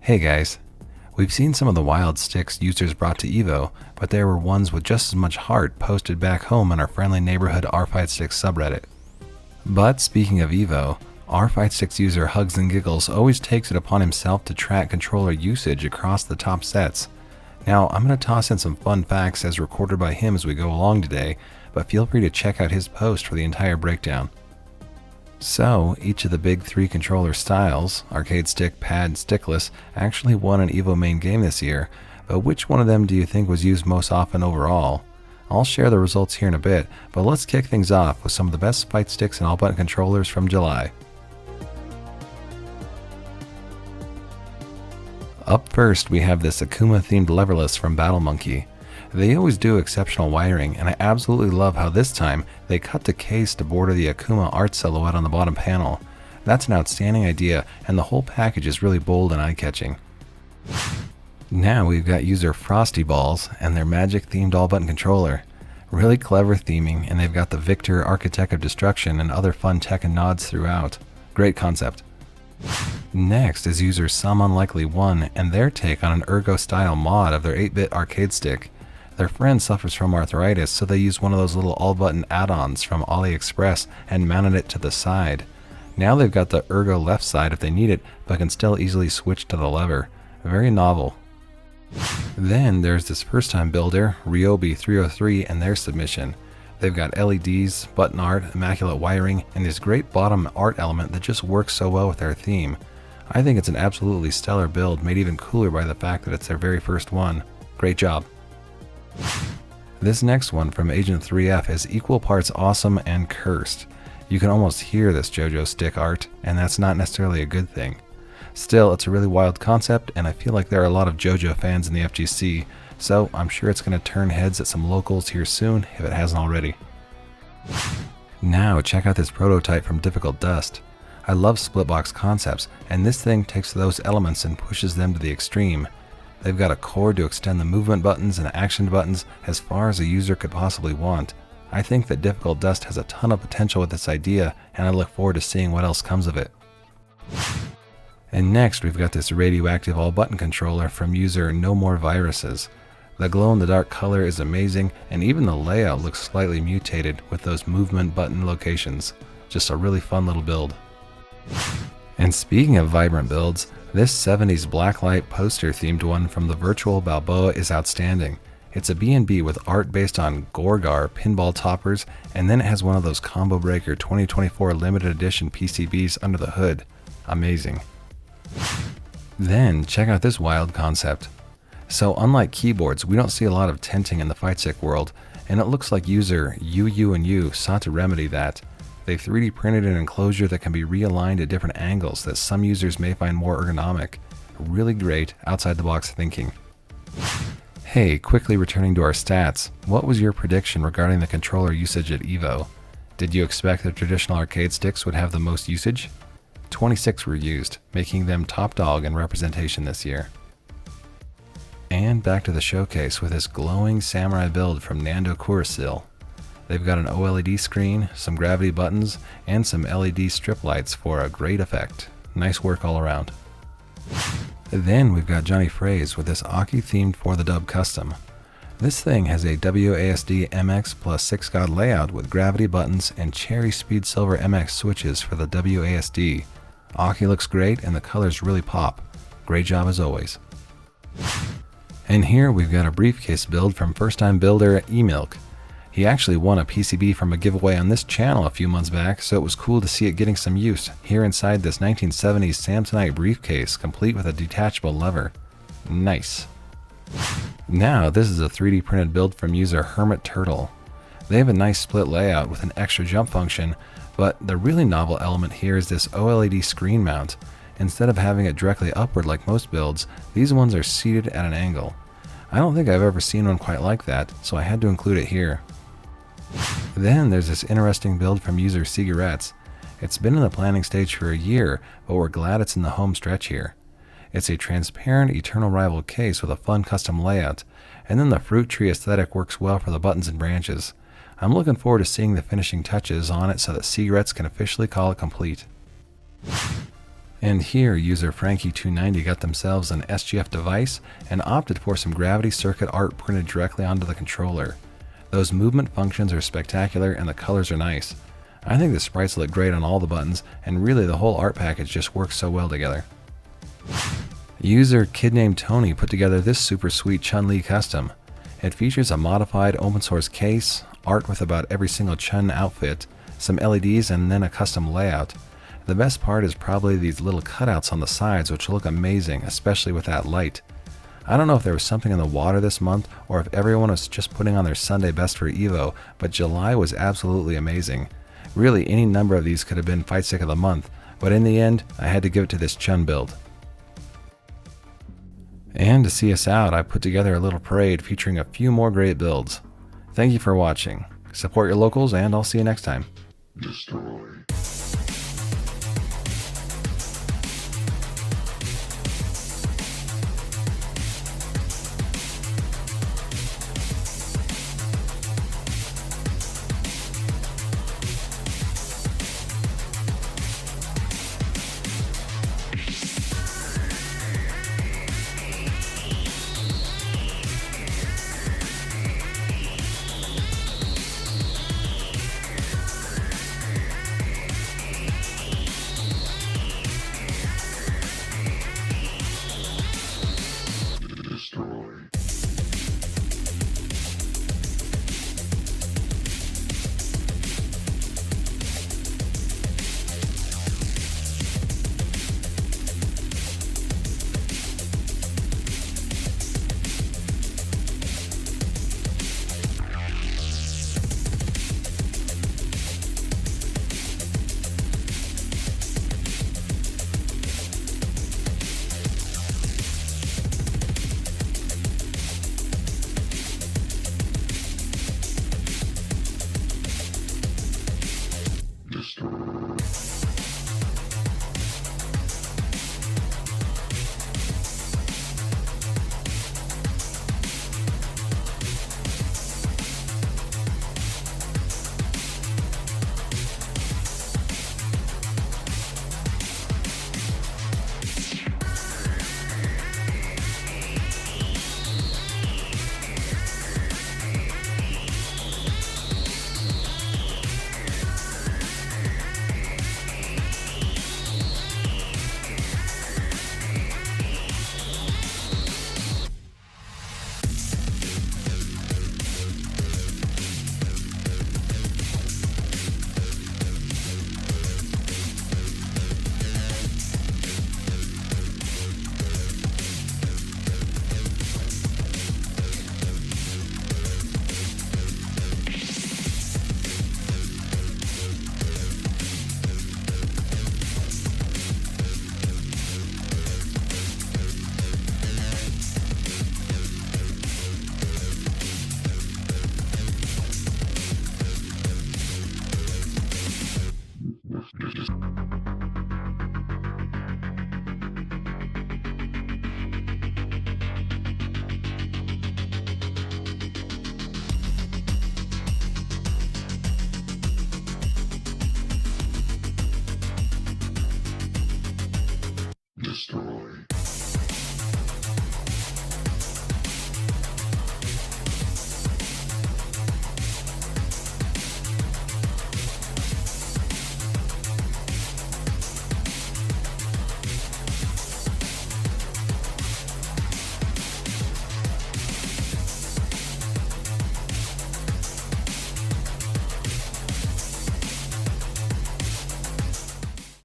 Hey guys, we've seen some of the wild sticks users brought to Evo, but there were ones with just as much heart posted back home on our friendly neighborhood Fightsticks subreddit. But speaking of Evo, our Fightsticks user Hugs and Giggles always takes it upon himself to track controller usage across the top sets. Now, I'm going to toss in some fun facts as recorded by him as we go along today, but feel free to check out his post for the entire breakdown. So, each of the big three controller styles, arcade stick, pad, and stickless, actually won an Evo main game this year, but which one of them do you think was used most often overall? I'll share the results here in a bit, but let's kick things off with some of the best Fightsticks and all-button controllers from July. Up first, we have this Akuma-themed leverless from Battle Monkey. They always do exceptional wiring, and I absolutely love how this time they cut the case to border the Akuma art silhouette on the bottom panel. That's an outstanding idea, and the whole package is really bold and eye-catching. Now we've got user Frosty Balls and their magic-themed all-button controller. Really clever theming, and they've got the Victor Architect of Destruction and other fun Tekken nods throughout. Great concept. Next is user Some Unlikely One and their take on an Ergo-style mod of their 8-bit arcade stick. Their friend suffers from arthritis, so they used one of those little all-button add-ons from AliExpress and mounted it to the side. Now they've got the Ergo left side if they need it, but can still easily switch to the lever. Very novel. Then there's this first-time builder, Ryobi303, and their submission. They've got LEDs, button art, immaculate wiring, and this great bottom art element that just works so well with their theme. I think it's an absolutely stellar build, made even cooler by the fact that it's their very first one. Great job. This next one from Agent 3F is equal parts awesome and cursed. You can almost hear this JoJo stick art, and that's not necessarily a good thing. Still, it's a really wild concept, and I feel like there are a lot of JoJo fans in the FGC, so I'm sure it's going to turn heads at some locals here soon if it hasn't already. Now check out this prototype from Difficult Dust. I love splitbox concepts, and this thing takes those elements and pushes them to the extreme. They've got a cord to extend the movement buttons and action buttons as far as a user could possibly want. I think that Difficult Dust has a ton of potential with this idea, and I look forward to seeing what else comes of it. And next we've got this radioactive all-button controller from user No More Viruses. The glow-in-the-dark color is amazing, and even the layout looks slightly mutated with those movement button locations. Just a really fun little build. And speaking of vibrant builds, this 70s blacklight poster themed one from the Virtual Balboa is outstanding. It's a B&B with art based on Gorgar pinball toppers, and then it has one of those Combo Breaker 2024 limited edition PCBs under the hood. Amazing. Then check out this wild concept. So unlike keyboards, we don't see a lot of tinting in the Fightstick world, and it looks like user UU sought to remedy that. They 3D printed an enclosure that can be realigned at different angles that some users may find more ergonomic. Really great outside-the-box thinking. Hey, quickly returning to our stats, what was your prediction regarding the controller usage at Evo? Did you expect the traditional arcade sticks would have the most usage? 26 were used, making them top dog in representation this year. And back to the showcase with this glowing samurai build from Nando Kurosil. They've got an OLED screen, some gravity buttons, and some LED strip lights for a great effect. Nice work all around. Then we've got Johnny Fraze with this Aki themed For the Dub custom. This thing has a WASD MX plus 6 God layout with gravity buttons and Cherry Speed Silver MX switches for the WASD. Aki looks great and the colors really pop. Great job as always. And here we've got a briefcase build from first-time builder eMilk. He actually won a PCB from a giveaway on this channel a few months back, so it was cool to see it getting some use here inside this 1970s Samsonite briefcase, complete with a detachable lever. Nice. Now this is a 3D printed build from user Hermit Turtle. They have a nice split layout with an extra jump function, but the really novel element here is this OLED screen mount. Instead of having it directly upward like most builds, these ones are seated at an angle. I don't think I've ever seen one quite like that, so I had to include it here. Then there's this interesting build from user Cigarettes. It's been in the planning stage for a year, but we're glad it's in the home stretch here. It's a transparent Eternal Rival case with a fun custom layout, and then the fruit tree aesthetic works well for the buttons and branches. I'm looking forward to seeing the finishing touches on it so that Cigarettes can officially call it complete. And here, user Frankie290 got themselves an SGF device and opted for some gravity circuit art printed directly onto the controller. Those movement functions are spectacular and the colors are nice. I think the sprites look great on all the buttons, and really the whole art package just works so well together. User Kid Named Tony put together this super sweet Chun-Li custom. It features a modified open source case, art with about every single Chun outfit, some LEDs, and then a custom layout. The best part is probably these little cutouts on the sides, which look amazing, especially with that light. I don't know if there was something in the water this month or if everyone was just putting on their Sunday best for Evo, but July was absolutely amazing. Really, any number of these could have been Fight Stick of the Month, but in the end, I had to give it to this Chun build. And to see us out, I put together a little parade featuring a few more great builds. Thank you for watching. Support your locals, and I'll see you next time. Destroy.